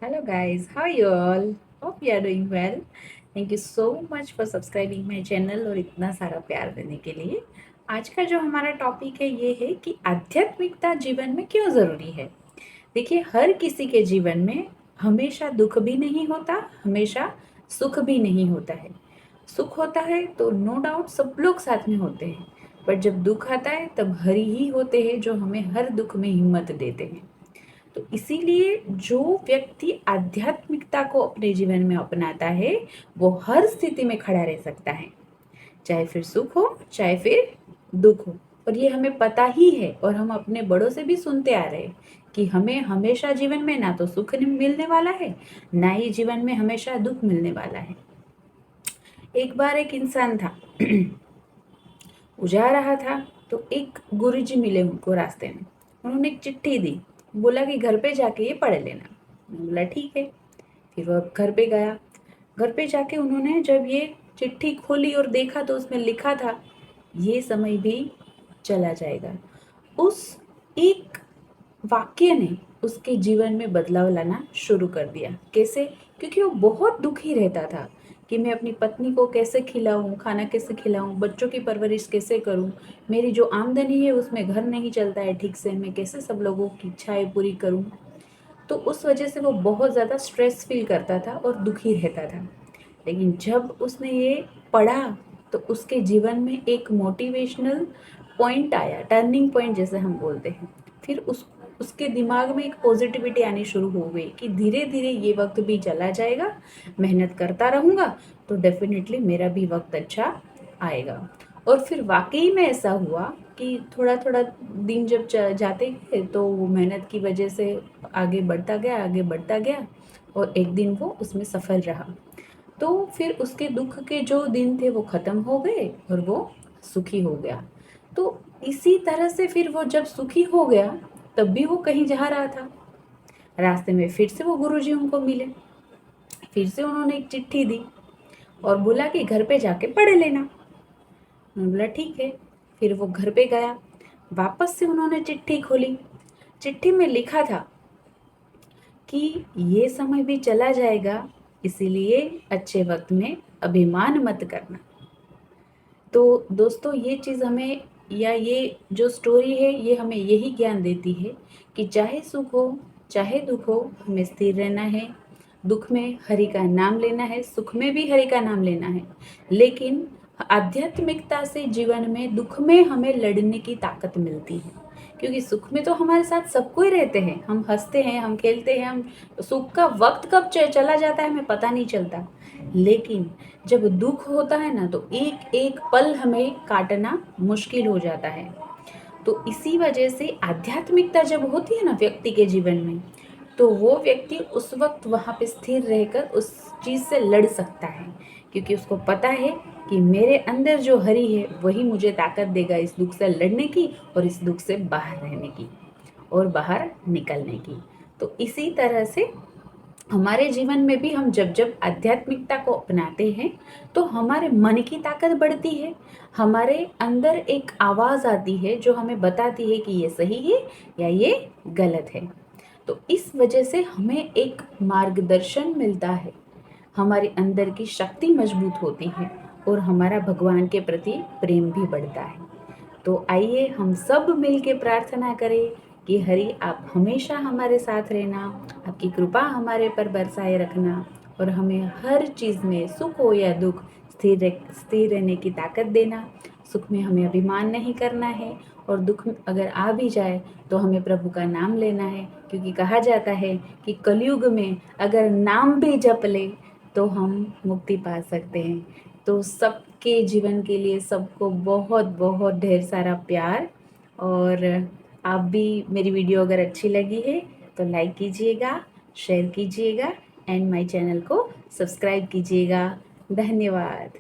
Hello guys, how are you all? Hope you are doing well. Thank you so much for subscribing my channel और इतना सारा प्यार देने के लिए। आज का जो हमारा टॉपिक है ये है कि आध्यात्मिकता जीवन में क्यों ज़रूरी है। देखिए, हर किसी के जीवन में हमेशा दुख भी नहीं होता, हमेशा सुख भी नहीं होता है। सुख होता है तो नो डाउट सब लोग साथ में होते हैं, पर जब दुख आता है तब हरि ही होते हैं जो हमें हर दुख में हिम्मत देते हैं। तो इसीलिए जो व्यक्ति आध्यात्मिकता को अपने जीवन में अपनाता है वो हर स्थिति में खड़ा रह सकता है, चाहे फिर सुख हो चाहे फिर दुख हो। और ये हमें पता ही है और हम अपने बड़ों से भी सुनते आ रहे हैं कि हमें हमेशा जीवन में ना तो सुख मिलने वाला है, ना ही जीवन में हमेशा दुख मिलने वाला है। एक बार एक इंसान था वो जा रहा था तो एक गुरुजी मिले उनको रास्ते में। उन्होंने एक चिट्ठी दी, बोला कि घर पे जाके ये पढ़ लेना। मैंने बोला ठीक है। फिर वो घर पे गया। घर पे जाके उन्होंने जब ये चिट्ठी खोली और देखा तो उसमें लिखा था, ये समय भी चला जाएगा। उस एक वाक्य ने उसके जीवन में बदलाव लाना शुरू कर दिया। कैसे? क्योंकि वो बहुत दुखी रहता था कि मैं अपनी पत्नी को कैसे खिलाऊं, खाना कैसे खिलाऊं, बच्चों की परवरिश कैसे करूं, मेरी जो आमदनी है उसमें घर नहीं चलता है ठीक से, मैं कैसे सब लोगों की इच्छाएं पूरी करूं। तो उस वजह से वो बहुत ज़्यादा स्ट्रेस फील करता था और दुखी रहता था। लेकिन जब उसने ये पढ़ा तो उसके जीवन में एक मोटिवेशनल पॉइंट आया, टर्निंग पॉइंट जैसे हम बोलते हैं। फिर उसके दिमाग में एक पॉजिटिविटी आनी शुरू हो गई कि धीरे धीरे ये वक्त भी चला जाएगा, मेहनत करता रहूँगा तो डेफिनेटली मेरा भी वक्त अच्छा आएगा। और फिर वाकई में ऐसा हुआ कि थोड़ा थोड़ा दिन जब जाते गए तो वो मेहनत की वजह से आगे बढ़ता गया, आगे बढ़ता गया, और एक दिन वो उसमें सफल रहा। तो फिर उसके दुख के जो दिन थे वो ख़त्म हो गए और वो सुखी हो गया। तो इसी तरह से फिर वो जब सुखी हो गया तब भी वो कहीं जा रहा था। रास्ते में फिर से वो गुरुजी उनको मिले। फिर से उन्होंने एक चिट्ठी दी और बोला कि घर पे जाके पढ़ लेना। मैंने बोला ठीक है। फिर वो घर पे गया। वापस से उन्होंने चिट्ठी खोली। चिट्ठी में लिखा था कि ये समय भी चला जाएगा, इसीलिए अच्छे वक्त में अभिमान मत करना। तो दोस्तों, ये चीज़ हमें, या ये जो स्टोरी है ये हमें यही ज्ञान देती है कि चाहे सुख हो चाहे दुख हो, हमें स्थिर रहना है। दुख में हरि का नाम लेना है, सुख में भी हरि का नाम लेना है। लेकिन आध्यात्मिकता से जीवन में दुख में हमें लड़ने की ताकत मिलती है, क्योंकि सुख में तो हमारे साथ सब कोई रहते हैं, हम हंसते हैं, हम खेलते हैं, हम सुख का वक्त कब चला जाता है हमें पता नहीं चलता। लेकिन जब दुख होता है ना तो एक एक पल हमें काटना मुश्किल हो जाता है। तो इसी वजह से आध्यात्मिकता जब होती है ना व्यक्ति के जीवन में, तो वो व्यक्ति उस वक्त वहाँ पे स्थिर रहकर उस चीज़ से लड़ सकता है, क्योंकि उसको पता है कि मेरे अंदर जो हरि है वही मुझे ताकत देगा इस दुख से लड़ने की और इस दुख से बाहर रहने की और बाहर निकलने की। तो इसी तरह से हमारे जीवन में भी हम जब जब आध्यात्मिकता को अपनाते हैं तो हमारे मन की ताकत बढ़ती है। हमारे अंदर एक आवाज़ आती है जो हमें बताती है कि ये सही है या ये गलत है। तो इस वजह से हमें एक मार्गदर्शन मिलता है, हमारे अंदर की शक्ति मजबूत होती है और हमारा भगवान के प्रति प्रेम भी बढ़ता है। तो आइए हम सब मिल के प्रार्थना करें कि हरि आप हमेशा हमारे साथ रहना, आपकी कृपा हमारे पर बरसाए रखना और हमें हर चीज़ में सुख हो या दुख स्थिर रहने की ताकत देना। सुख में हमें अभिमान नहीं करना है और दुख अगर आ भी जाए तो हमें प्रभु का नाम लेना है, क्योंकि कहा जाता है कि कलयुग में अगर नाम भी जप ले तो हम मुक्ति पा सकते हैं। तो सबके जीवन के लिए सबको बहुत बहुत ढेर सारा प्यार। और आप भी, मेरी वीडियो अगर अच्छी लगी है तो लाइक कीजिएगा, शेयर कीजिएगा एंड माय चैनल को सब्सक्राइब कीजिएगा। धन्यवाद।